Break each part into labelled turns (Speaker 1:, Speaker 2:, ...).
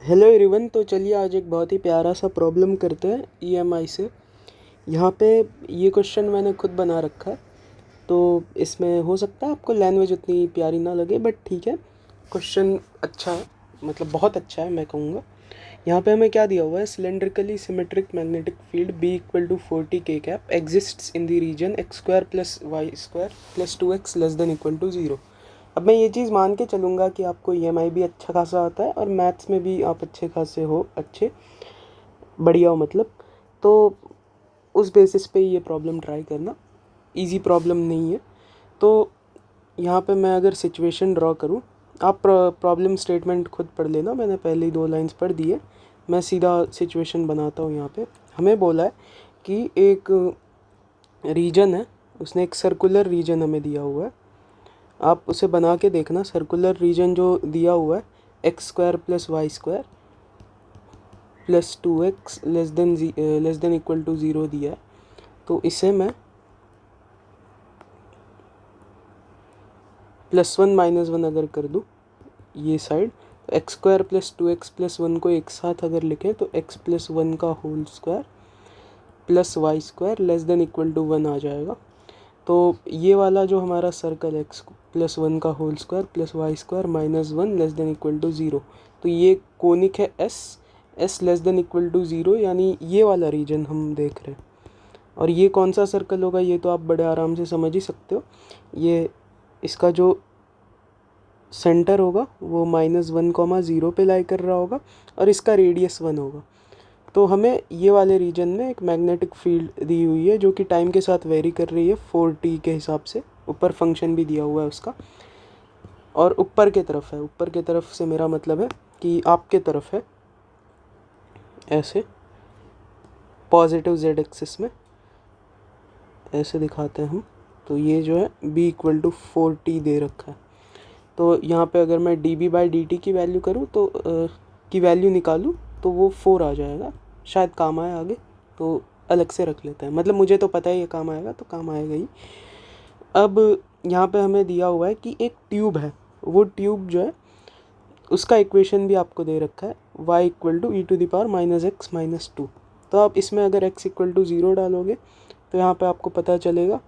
Speaker 1: Hello everyone. तो चलिए आज एक बहुत ही प्यारा सा प्रॉब्लम करते हैं ईएमआई से। यहाँ पे ये क्वेश्चन मैंने खुद बना रखा है, तो इसमें हो सकता है आपको लैंग्वेज उतनी प्यारी ना लगे, बट ठीक है, क्वेश्चन अच्छा है, मतलब बहुत अच्छा है मैं कहूँगा। यहाँ पे हमें क्या दिया हुआ है, cylindrically symmetric magnetic field B equal to 40 K cap exists in the region X square plus Y square plus 2x less than equal to 0। अब मैं ये चीज़ मान के चलूँगा कि आपको ईएमआई भी अच्छा खासा आता है और मैथ्स में भी आप अच्छे खासे हो, अच्छे बढ़िया हो मतलब। तो उस बेसिस पे ये प्रॉब्लम ट्राई करना, इजी प्रॉब्लम नहीं है। तो यहाँ पे मैं अगर सिचुएशन ड्रॉ करूँ, आप प्रॉब्लम स्टेटमेंट खुद पढ़ लेना, मैंने पहले ही 2 लाइंस पढ़ दी है। मैं सीधा सिचुएशन बनाता हूँ। यहाँ पे हमें बोला है कि एक रीजन है, उसने एक सर्कुलर रीजन हमें दिया हुआ है। आप उसे बना के देखना। सर्कुलर रीजन जो दिया हुआ है X square plus Y square plus 2x less than equal to 0 दिया है। तो इसे मैं +1 -1 अगर कर दूँ ये साइड, तो x square plus 2x plus 1 को एक साथ अगर लिखें तो x प्लस 1 का whole square plus Y square less than equal to 1 आ जाएगा। तो ये वाला जो हमारा सर्कल x प्लस 1 का whole square plus Y square -1 less than equal to 0, तो ये कोनिक है s less than equal to 0, यानी ये वाला रीजन हम देख रहे हैं। और ये कौन सा सर्कल होगा ये तो आप बड़े आराम से समझ ही सकते हो। ये इसका जो सेंटर होगा वो -1, 0 पे लाई कर रहा होगा और इसका रेडियस 1 होगा। तो हमें ये वाले रीजन में एक मैग्नेटिक फील्ड दी हुई है जो कि टाइम के साथ वेरी कर रही है 4t के हिसाब से। ऊपर फंक्शन भी दिया हुआ है उसका, और ऊपर के तरफ है। ऊपर के तरफ से मेरा मतलब है कि आपके तरफ है, ऐसे पॉजिटिव z एक्सिस में ऐसे दिखाते हैं हम। तो ये जो है b इक्वल टू 4t दे रखा है। तो यहाँ पे अगर मैं dB/dt की वैल्यू करूँ तो की वैल्यू निकालूँ तो वो 4 आ जाएगा। शायद काम आए आगे, तो अलग से रख लेते हैं, मतलब मुझे तो पता है ये काम आएगा, तो काम आएगा ही। अब यहाँ पे हमें दिया हुआ है कि एक ट्यूब है, वो ट्यूब जो है उसका इक्वेशन भी आपको दे रखा है y इक्वल टू e⁻⁻x - 2। तो आप इसमें अगर x इक्वल टू 0 डालोगे तो यहाँ पे आपको पता चलेगा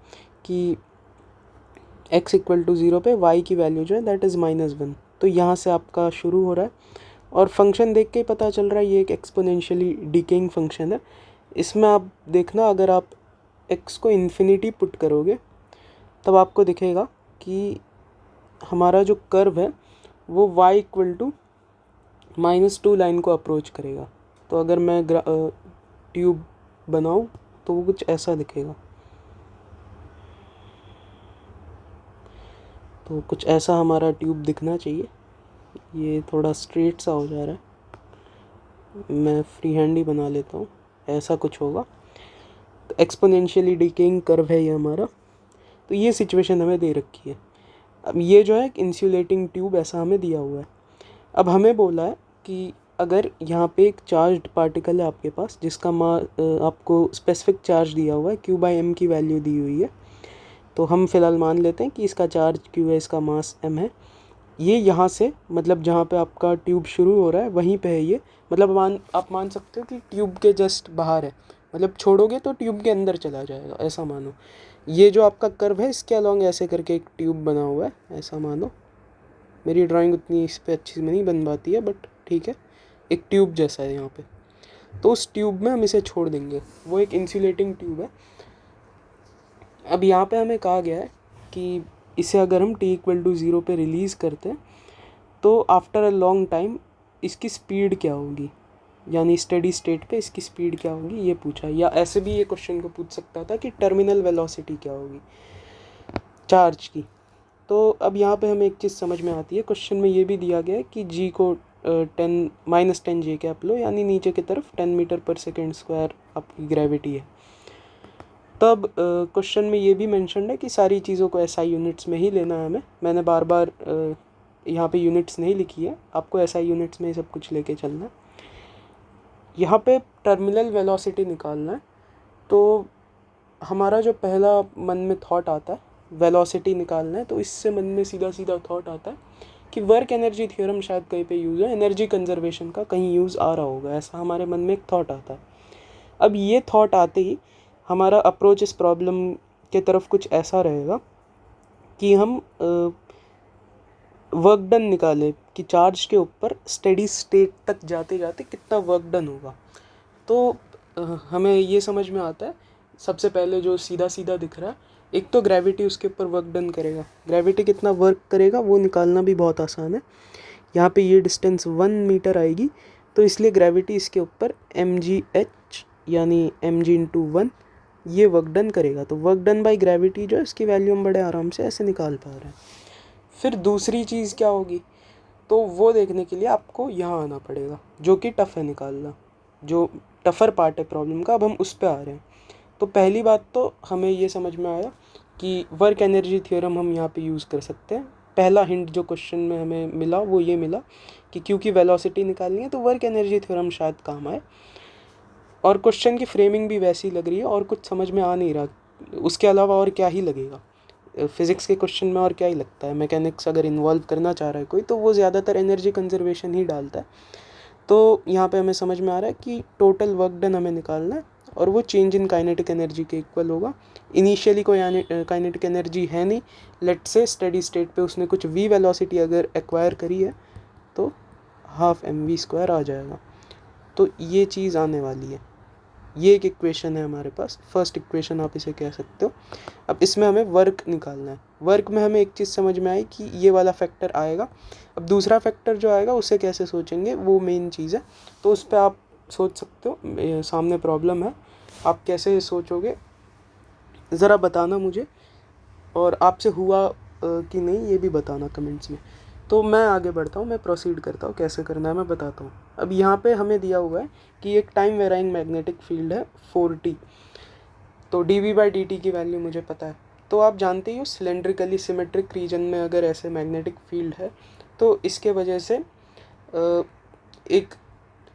Speaker 1: कि x इक्वल टू 0 पे y की वैल्यू जो है दैट इज़ -1। तो यहाँ से आपका शुरू हो रहा है, और फंक्शन देख के ही पता चल रहा है ये एक एक्सपोनेंशियली डिकेइंग फंक्शन है। इसमें आप देखना, अगर आप x को इन्फिनिटी पुट करोगे तब आपको दिखेगा कि हमारा जो कर्व है वो y इक्वल टू -2 लाइन को अप्रोच करेगा। तो अगर मैं ट्यूब बनाऊँ तो वो कुछ ऐसा दिखेगा। तो कुछ ऐसा हमारा ट्यूब दिखना चाहिए। ये थोड़ा स्ट्रेट सा हो जा रहा है, मैं फ्री हैंड ही बना लेता हूँ। ऐसा कुछ होगा। तो एक्सपोनेंशियली डिकेइंग कर्व है ये हमारा। तो ये सिचुएशन हमें दे रखी है। अब ये जो है इंसुलेटिंग ट्यूब ऐसा हमें दिया हुआ है। अब हमें बोला है कि अगर यहाँ पे एक चार्ज्ड पार्टिकल है आपके पास, जिसका आपको स्पेसिफिक चार्ज दिया हुआ है, q/m की वैल्यू दी हुई है। तो हम फिलहाल मान लेते हैं कि इसका चार्ज q है, इसका मास m है। ये यहाँ से, मतलब जहाँ पे आपका ट्यूब शुरू हो रहा है वहीं पे है ये, मतलब आप मान सकते हो कि ट्यूब के जस्ट बाहर है, मतलब छोड़ोगे तो ट्यूब के अंदर चला जाएगा, ऐसा मानो। ये जो आपका कर्व है इसके अलॉन्ग ऐसे करके एक ट्यूब बना हुआ है, ऐसा मानो। मेरी ड्राइंग उतनी इस पर अच्छी नहीं बन पाती है, बट ठीक है, एक ट्यूब जैसा है यहाँ पे। तो उस ट्यूब में हम इसे छोड़ देंगे, वो एक इंसुलेटिंग ट्यूब है। अब यहाँ पे हमें कहा गया है कि इसे अगर हम t इक्वल टू 0 पे रिलीज़ करते हैं तो आफ्टर अ लॉन्ग टाइम इसकी स्पीड क्या होगी, यानी स्टेडी स्टेट पे इसकी स्पीड क्या होगी, ये पूछा। या ऐसे भी ये क्वेश्चन को पूछ सकता था कि टर्मिनल वेलोसिटी क्या होगी चार्ज की। तो अब यहाँ पे हमें एक चीज़ समझ में आती है, क्वेश्चन में ये भी दिया गया है कि g को 10 -10 j कैप लो, यानी नीचे की तरफ 10 मीटर पर सेकेंड स्क्वायर आपकी ग्रेविटी है। तब क्वेश्चन में ये भी मेंशन है कि सारी चीज़ों को SI यूनिट्स में ही लेना है हमें। मैंने बार बार यहाँ पे यूनिट्स नहीं लिखी है, आपको SI यूनिट्स में ही सब कुछ लेके चलना है। यहाँ पे टर्मिनल वेलोसिटी निकालना है, तो हमारा जो पहला मन में थॉट आता है वेलोसिटी निकालना है, तो इससे मन में सीधा सीधा थॉट आता है कि वर्क एनर्जी थ्योरम शायद कहीं पे यूज़ है, एनर्जी कंजर्वेशन का कहीं यूज़ आ रहा होगा, ऐसा हमारे मन में एक थॉट आता है। अब ये थॉट आते ही हमारा अप्रोच इस प्रॉब्लम के तरफ कुछ ऐसा रहेगा कि हम वर्क डन निकालें कि चार्ज के ऊपर स्टेडी स्टेट तक जाते जाते कितना वर्क डन होगा। तो हमें ये समझ में आता है, सबसे पहले जो सीधा सीधा दिख रहा है, एक तो ग्रेविटी उसके ऊपर वर्क डन करेगा, ग्रेविटी कितना वर्क करेगा वो निकालना भी बहुत आसान है। यहाँ पे ये डिस्टेंस 1 मीटर आएगी, तो इसलिए ग्रेविटी इसके ऊपर mgh यानी mg/1 ये वर्क डन करेगा। तो वर्क डन बाय ग्रेविटी जो है इसकी वैल्यू हम बड़े आराम से ऐसे निकाल पा रहे हैं। फिर दूसरी चीज़ क्या होगी, तो वो देखने के लिए आपको यहाँ आना पड़ेगा, जो कि टफ़ है निकालना, जो टफ़र पार्ट है प्रॉब्लम का। अब हम उस पर आ रहे हैं। तो पहली बात तो हमें ये समझ में आया कि वर्क एनर्जी थ्योरम हम यहाँ पे यूज़ कर सकते हैं। पहला हिंट जो क्वेश्चन में हमें मिला वो ये मिला कि क्योंकि वेलोसिटी निकालनी है तो वर्क एनर्जी थ्योरम शायद काम आए, और क्वेश्चन की फ्रेमिंग भी वैसी लग रही है और कुछ समझ में आ नहीं रहा। उसके अलावा और क्या ही लगेगा फिज़िक्स के क्वेश्चन में, और क्या ही लगता है। मैकेनिक्स अगर इन्वॉल्व करना चाह रहा है कोई, तो वो ज़्यादातर एनर्जी कंजर्वेशन ही डालता है। तो यहाँ पे हमें समझ में आ रहा है कि टोटल वर्क डन हमें निकालना है और वो चेंज इन काइनेटिक एनर्जी के इक्वल होगा। इनिशियली कोई काइनेटिक एनर्जी है नहीं, लेट से स्टेडी स्टेट पे उसने कुछ v वेलोसिटी अगर एक्वायर करी है तो हाफ mv² आ जाएगा। तो ये चीज़ आने वाली है। ये एक इक्वेशन है हमारे पास, फर्स्ट इक्वेशन आप इसे कह सकते हो। अब इसमें हमें वर्क निकालना है। वर्क में हमें एक चीज़ समझ में आई कि ये वाला फैक्टर आएगा। अब दूसरा फैक्टर जो आएगा उसे कैसे सोचेंगे, वो मेन चीज़ है। तो उस पर आप सोच सकते हो, सामने प्रॉब्लम है, आप कैसे सोचोगे ज़रा बताना मुझे, और आपसे हुआ कि नहीं ये भी बताना कमेंट्स में। तो मैं आगे बढ़ता हूँ, मैं प्रोसीड करता हूँ, कैसे करना है मैं बताता हूँ। अब यहाँ पे हमें दिया हुआ है कि एक टाइम वेराइंग मैग्नेटिक फील्ड है 4t। तो dv/dt की वैल्यू मुझे पता है। तो आप जानते ही हो सिलेंड्रिकली सिमेट्रिक रीजन में अगर ऐसे मैग्नेटिक फील्ड है तो इसके वजह से एक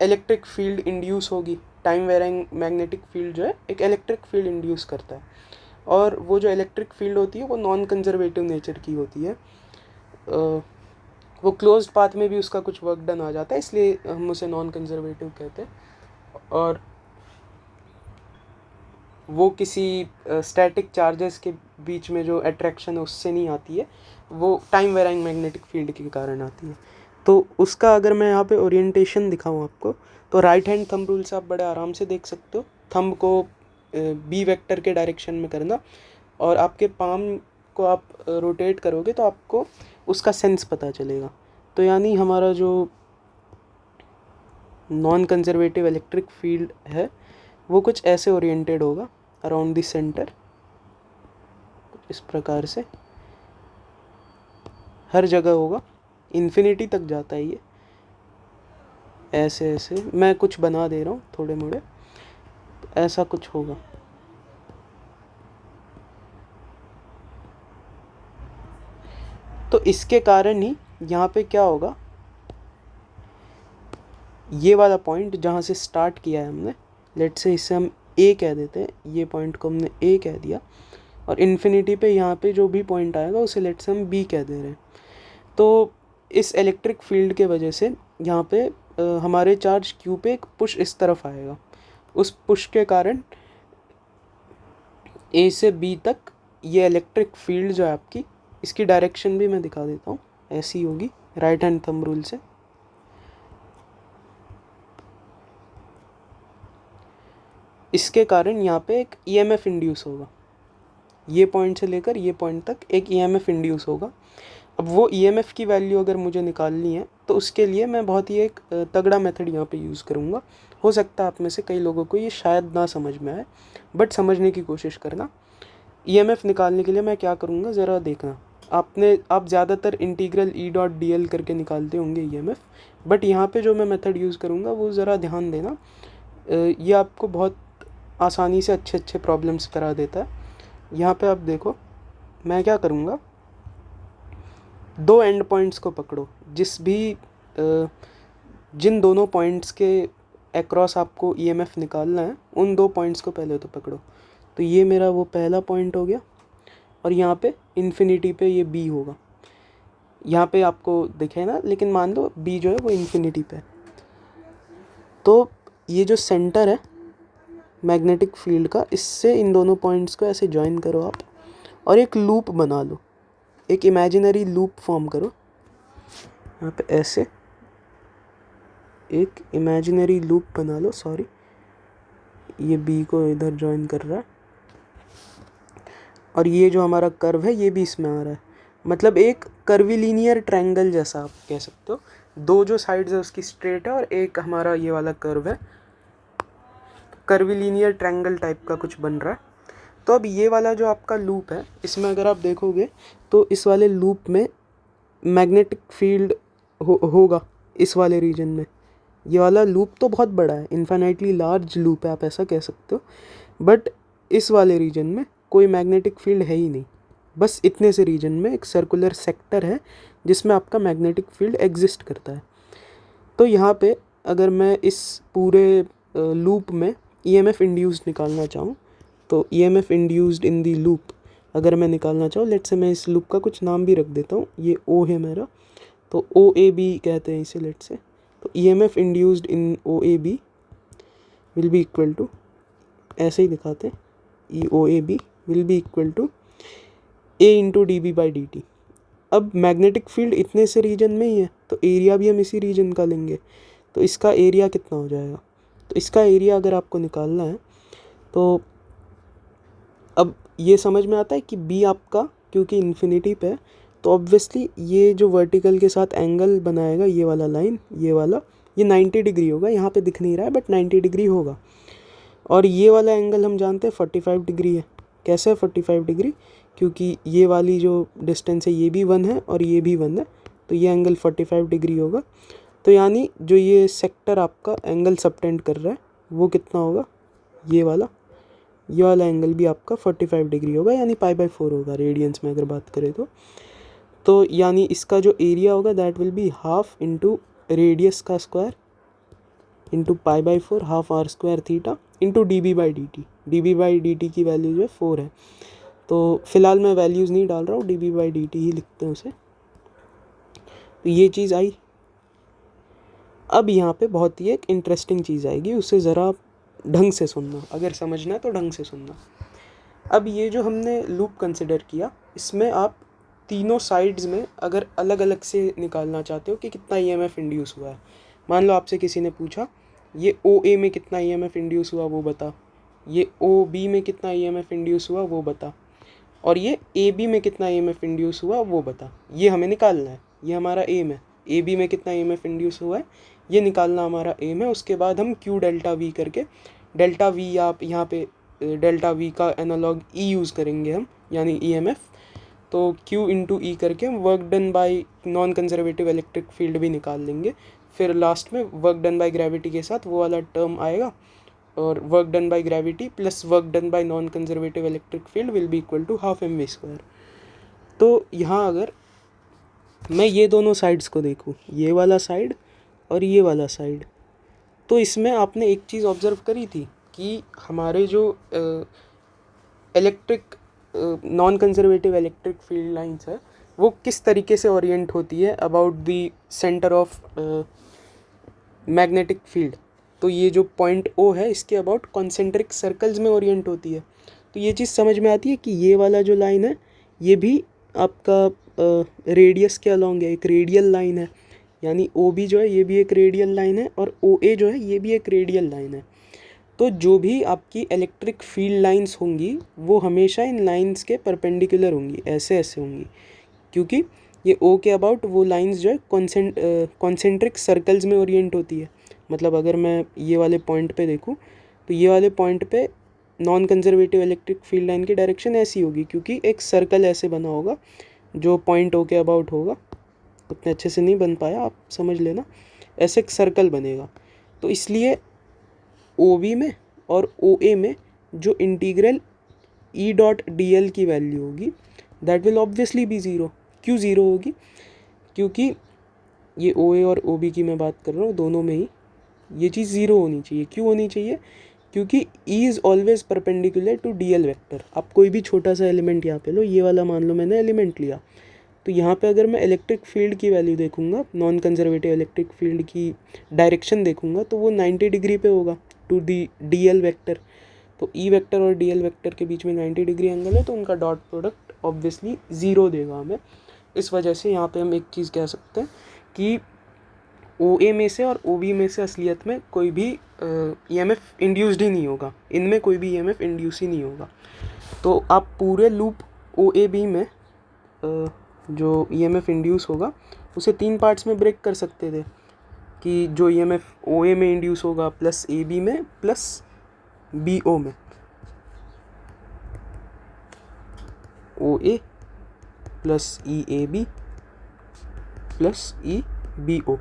Speaker 1: इलेक्ट्रिक फील्ड इंड्यूस होगी। टाइम वेराइंग मैग्नेटिक फील्ड जो है एक इलेक्ट्रिक फील्ड इंड्यूस करता है, और वो जो इलेक्ट्रिक फील्ड होती है वो नॉन कंजर्वेटिव नेचर की होती है। वो क्लोज्ड पाथ में भी उसका कुछ वर्क डन आ जाता है, इसलिए हम उसे नॉन कंजर्वेटिव कहते हैं। और वो किसी स्टैटिक चार्जेस के बीच में जो अट्रैक्शन है उससे नहीं आती है, वो टाइम वेराइंग मैग्नेटिक फील्ड के कारण आती है। तो उसका अगर मैं यहाँ पे ओरिएंटेशन दिखाऊँ आपको, तो राइट हैंड थंब रूल से आप बड़े आराम से देख सकते हो। थंब को बी वेक्टर के डायरेक्शन में करना, और आपके पाम को आप रोटेट करोगे तो आपको उसका सेंस पता चलेगा। तो यानी हमारा जो नॉन कंजर्वेटिव इलेक्ट्रिक फील्ड है वो कुछ ऐसे ओरिएंटेड होगा अराउंड द सेंटर, इस प्रकार से हर जगह होगा, इन्फिनिटी तक जाता है ये, ऐसे ऐसे मैं कुछ बना दे रहा हूँ थोड़े मोड़े, ऐसा कुछ होगा। तो इसके कारण ही यहाँ पे क्या होगा, ये वाला पॉइंट जहाँ से स्टार्ट किया है हमने, लेट से इसे हम ए कह देते हैं, ये पॉइंट को हमने ए कह दिया, और इन्फिनिटी पे यहाँ पे जो भी पॉइंट आएगा उसे लेट से हम बी कह दे रहे हैं। तो इस इलेक्ट्रिक फील्ड के वजह से यहाँ पे हमारे चार्ज क्यू पे एक पुश इस तरफ आएगा। उस पुश के कारण ए से बी तक ये इलेक्ट्रिक फील्ड जो है आपकी, इसकी डायरेक्शन भी मैं दिखा देता हूँ, ऐसी होगी राइट हैंड थंब रूल से। इसके कारण यहाँ पे एक ईएमएफ इंड्यूस होगा, ये पॉइंट से लेकर ये पॉइंट तक एक ईएमएफ इंड्यूस होगा। अब वो ईएमएफ की वैल्यू अगर मुझे निकालनी है तो उसके लिए मैं बहुत ही एक तगड़ा मेथड यहाँ पे यूज़ करूँगा। हो सकता है आप में से कई लोगों को ये शायद ना समझ में आए, बट समझने की कोशिश करना। ईएमएफ निकालने के लिए मैं क्या करूँगा ज़रा देखना। आप ज़्यादातर इंटीग्रल E.dl करके निकालते होंगे ईएमएफ, बट यहाँ पे जो मैं मेथड यूज़ करूँगा वो ज़रा ध्यान देना, ये आपको बहुत आसानी से अच्छे प्रॉब्लम्स करा देता है। यहाँ पे आप देखो मैं क्या करूँगा, दो एंड पॉइंट्स को पकड़ो, जिन दोनों पॉइंट्स के अक्रॉस आपको ईएमएफ निकालना है उन दो पॉइंट्स को पहले तो पकड़ो। तो ये मेरा वो पहला पॉइंट हो गया, और यहाँ पे इन्फिनिटी पे ये बी होगा। यहाँ पे आपको दिखे ना, लेकिन मान लो बी जो है वो इन्फिनिटी पे है। तो ये जो सेंटर है मैग्नेटिक फील्ड का, इससे इन दोनों पॉइंट्स को ऐसे ज्वाइन करो आप और एक लूप बना लो, एक इमेजिनरी लूप फॉर्म करो। यहाँ पे ऐसे एक इमेजिनरी लूप बना लो, सॉरी ये बी को इधर ज्वाइन कर रहा है, और ये जो हमारा कर्व है ये भी इसमें आ रहा है। मतलब एक कर्विलीनियर ट्रायंगल जैसा आप कह सकते हो। दो जो साइड्स है उसकी स्ट्रेट है और एक हमारा ये वाला कर्व है, कर्विलीनियर ट्रायंगल टाइप का कुछ बन रहा है। तो अब ये वाला जो आपका लूप है, इसमें अगर आप देखोगे तो इस वाले लूप में मैग्नेटिक फील्ड होगा इस वाले रीजन में। ये वाला लूप तो बहुत बड़ा है, इन्फिनिटली लार्ज लूप है आप ऐसा कह सकते हो, बट इस वाले रीजन में कोई मैग्नेटिक फील्ड है ही नहीं। बस इतने से रीजन में एक सर्कुलर सेक्टर है जिसमें आपका मैग्नेटिक फील्ड एग्जिस्ट करता है। तो यहाँ पे अगर मैं इस पूरे लूप में ईएमएफ इंड्यूस्ड निकालना चाहूँ, तो ईएमएफ इंड्यूस्ड इन दी लूप अगर मैं निकालना चाहूँ, लेट से मैं इस लूप का कुछ नाम भी रख देता हूँ, ये ओ है मेरा, तो ओ ए बी कहते हैं इसे लेट से। तो EMF induced in O A B will be equal to, ऐसे ही दिखाते हैं, E O A B will be equal to A into D B by D T. अब मैग्नेटिक फील्ड इतने से रीजन में ही है तो एरिया भी हम इसी रीजन का लेंगे। तो इसका एरिया कितना हो जाएगा, तो इसका एरिया अगर आपको निकालना है तो अब ये समझ में आता है कि बी आपका क्योंकि इन्फिनिटी पे है तो ऑब्वियसली ये जो वर्टिकल के साथ एंगल बनाएगा ये वाला लाइन, ये वाला, ये 90 डिग्री होगा। यहाँ पे दिख नहीं रहा है बट 90 डिग्री होगा। और ये वाला एंगल हम जानते हैं 45 डिग्री है। कैसे है 45 डिग्री, क्योंकि ये वाली जो डिस्टेंस है ये भी 1 है और ये भी 1 है, तो ये एंगल 45 डिग्री होगा। तो यानी जो ये सेक्टर आपका एंगल सबटेंड कर रहा है वो कितना होगा, ये वाला एंगल भी आपका 45 डिग्री होगा, यानी π/4 होगा रेडियंस में अगर बात करें तो यानी इसका जो एरिया होगा that will be half into radius का square into π/4 half R square theta into D B by D T की वैल्यू जो है 4 है। तो फिलहाल मैं वैल्यूज़ नहीं डाल रहा हूँ, D B by D T ही लिखते हैं उसे। तो ये चीज़ आई। अब यहाँ पे बहुत ही एक इंटरेस्टिंग चीज़ आएगी, उसे ज़रा ढंग से सुनना, अगर समझना है तो ढंग से सुनना। अब ये जो हमने लूप कंसिडर किया, इसमें आप तीनों साइड्स में अगर अलग अलग से निकालना चाहते हो कि कितना ईएमएफ इंड्यूस हुआ है। मान लो आपसे किसी ने पूछा ये ओ ए में कितना ईएमएफ इंड्यूस हुआ वो बता, ये ओ बी में कितना ईएमएफ इंड्यूस हुआ वो बता, और ये ए बी में कितना ईएमएफ इंड्यूस हुआ वो बता। ये हमें निकालना है, ये हमारा एम है। ए बी में कितना ईएमएफ इंड्यूस हुआ है ये निकालना हमारा एम है। उसके बाद हम क्यू डेल्टा वी करके, डेल्टा वी आप यहाँ पे डेल्टा वी का एनालॉग ई यूज़ करेंगे हम, यानी ईएमएफ। तो क्यू इंटू ई करके हम work done by non conservative electric field भी निकाल लेंगे। फिर लास्ट में वर्क डन बाय ग्रेविटी के साथ वो वाला टर्म आएगा, और work done by gravity plus work done by non conservative electric field will be equal to half M V square. तो यहाँ अगर मैं ये दोनों साइड्स को देखूँ, ये वाला साइड और ये वाला साइड, तो इसमें आपने एक चीज़ ऑब्ज़र्व करी थी कि हमारे जो electric non conservative electric field lines है वो किस तरीके से ओरिएंट होती है about the centre of magnetic field. तो ये जो पॉइंट ओ है इसके अबाउट कॉन्सेंट्रिक सर्कल्स में ओरिएंट होती है। तो ये चीज़ समझ में आती है कि ये वाला जो लाइन है ये भी आपका रेडियस के अलॉन्ग है, एक रेडियल लाइन है, यानी ओ बी जो है ये भी एक रेडियल लाइन है और ओ ए जो है ये भी एक रेडियल लाइन है। तो जो भी आपकी इलेक्ट्रिक फील्ड लाइंस होंगी वो हमेशा इन लाइंस के परपेंडिकुलर होंगी, ऐसे ऐसे होंगी, क्योंकि ये ओ के अबाउट वो लाइंस जो है कॉन्सेंट्रिक सर्कल्स में ओरिएंट होती है। मतलब अगर मैं ये वाले पॉइंट पे देखूँ तो ये वाले पॉइंट पे non conservative electric field line की डायरेक्शन ऐसी होगी, क्योंकि एक सर्कल ऐसे बना होगा जो पॉइंट ओ के अबाउट होगा। उतने अच्छे से नहीं बन पाया, आप समझ लेना, ऐसे एक सर्कल बनेगा। तो इसलिए ओ बी में और ओ ए में जो integral E dot D L की वैल्यू होगी that will obviously be zero. क्यों ज़ीरो होगी, क्योंकि ये ओ ए और ओ बी की मैं बात कर रहा हूँ, दोनों में ही ये चीज़ ज़ीरो होनी चाहिए। क्यों होनी चाहिए, क्योंकि E is always perpendicular to D L vector. आप कोई भी छोटा सा एलिमेंट यहाँ पे लो, ये वाला मान लो मैंने एलिमेंट लिया, तो यहाँ पे अगर मैं इलेक्ट्रिक फील्ड की वैल्यू देखूँगा, नॉन कंजर्वेटिव इलेक्ट्रिक फील्ड की डायरेक्शन देखूँगा, तो वो 90 डिग्री पे होगा to the D L vector. तो ई वैक्टर और डी एल वैक्टर के बीच में 90 डिग्री एंगल है, तो उनका डॉट प्रोडक्ट ऑब्वियसली 0 देगा हमें। इस वजह से यहाँ पे हम एक चीज़ कह सकते हैं कि ओ ए में से और ओ बी में से असलियत में कोई भी ई एम एफ इंड्यूस्ड ही नहीं होगा, इनमें कोई भी ई एम एफ इंड्यूस ही नहीं होगा। तो आप पूरे लूप ओ ए बी में जो ई एम एफ इंड्यूस होगा उसे 3 पार्ट्स में ब्रेक कर सकते थे, कि जो E M F O A में इंड्यूस होगा प्लस ए बी में प्लस बी ओ में, O A plus E A B plus E B O,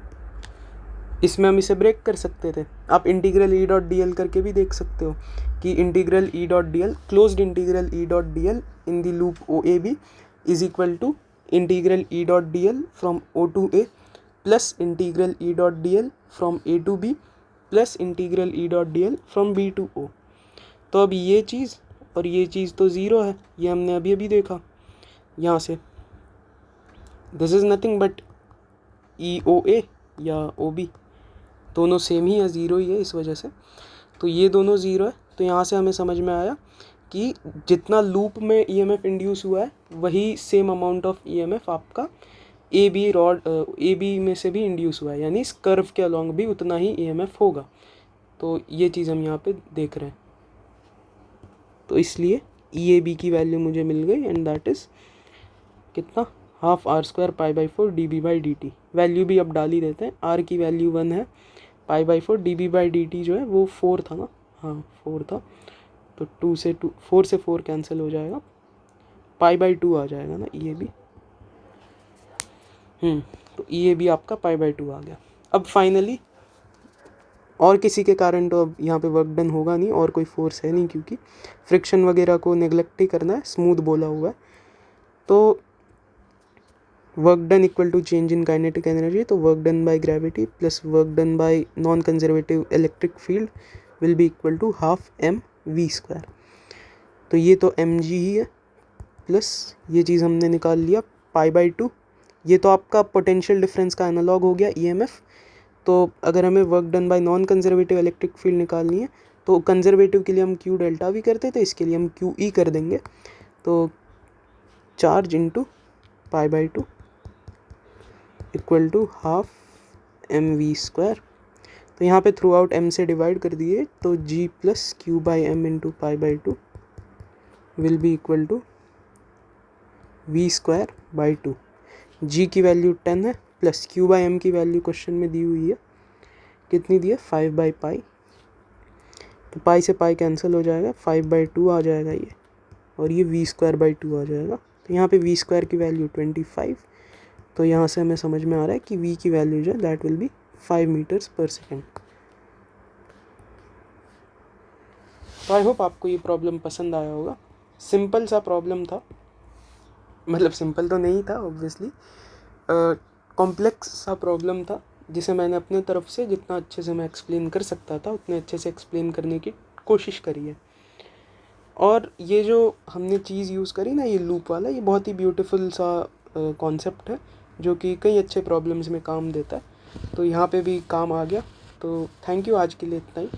Speaker 1: इसमें हम इसे ब्रेक कर सकते थे। आप integral E dot D L करके भी देख सकते हो कि integral E dot D L, closed integral E dot D L in the loop O A B is equal to integral E dot D L from O to A plus integral E dot D L from A to B plus integral E dot D L from B to O. तो अब ये चीज़ और ये चीज़ तो zero है, ये हमने अभी अभी देखा यहाँ से। This is nothing but E O ए या ओ बी, दोनों सेम ही है, ज़ीरो ही है इस वजह से। तो ये दोनों ज़ीरो है, तो यहाँ से हमें समझ में आया कि जितना लूप में ईएमएफ इंड्यूस हुआ है वही सेम अमाउंट ऑफ ईएमएफ आपका ए बी में से भी इंड्यूस हुआ है, यानी इस कर्व के अलॉन्ग भी उतना ही ईएमएफ होगा। तो ये चीज़ हम यहाँ पे देख रहे हैं। तो इसलिए ई ए बी की वैल्यू मुझे मिल गई एंड दैट इज़ कितना, half R square pi by 4 D B by D T. Value भी अब डाल ही देते हैं, आर की वैल्यू 1 है, pi by 4 D B by D T जो है वो 4 था ना, हाँ 4 था, तो 4 से 4 कैंसिल हो जाएगा, पाई बाई 2 आ जाएगा ना ई ए बी। तो ई ए बी आपका पाई बाई 2 आ गया। अब फाइनली और किसी के कारण तो अब यहाँ पे वर्क डन होगा नहीं, और कोई फोर्स है नहीं क्योंकि फ्रिक्शन वगैरह को नेग्लेक्ट ही करना है, स्मूथ बोला हुआ है। तो work done equal to change in kinetic energy, तो work done by gravity plus work done by non conservative electric field will be equal to half M V square. तो ये तो एम जी ही है, plus ये चीज़ हमने निकाल लिया पाई by 2। ये तो आपका पोटेंशियल डिफरेंस का एनालॉग हो गया ईएमएफ। तो अगर हमें work done by non conservative electric field निकालनी है तो कंजर्वेटिव के लिए हम क्यू डेल्टा भी करते थे, इसके लिए हम क्यू ई कर देंगे। तो charge into pi by 2 equal to half M V square. तो यहाँ पे थ्रू आउट एम से डिवाइड कर दिए, तो G plus Q by M into pi by 2 will be equal to V square by 2। G की वैल्यू 10 है, प्लस क्यू बाई एम की वैल्यू क्वेश्चन में दी हुई है, कितनी दी है 5 बाई पाई। तो पाई से पाई कैंसिल हो जाएगा, 5 बाई 2 आ जाएगा ये, और ये वी स्क्वायर बाई 2 आ जाएगा। तो यहाँ पे वी स्क्वायर की वैल्यू 25। तो यहाँ से हमें समझ में आ रहा है कि वी की वैल्यू जो है दैट विल बी 5 मीटर्स पर सेकेंड। तो आई होप आपको ये प्रॉब्लम पसंद आया होगा। सिंपल सा प्रॉब्लम था, मतलब सिंपल तो नहीं था ऑब्वियसली, कॉम्प्लेक्स सा प्रॉब्लम था, जिसे मैंने अपने तरफ से जितना अच्छे से मैं एक्सप्लेन कर सकता था उतने अच्छे से एक्सप्लेन करने की कोशिश करी है। और ये जो हमने चीज़ यूज़ करी ना, ये लूप वाला, ये बहुत ही ब्यूटीफुल सा कॉन्सेप्ट है जो कि कई अच्छे प्रॉब्लम्स में काम देता है। तो यहाँ पे भी काम आ गया। तो थैंक यू, आज के लिए इतना ही।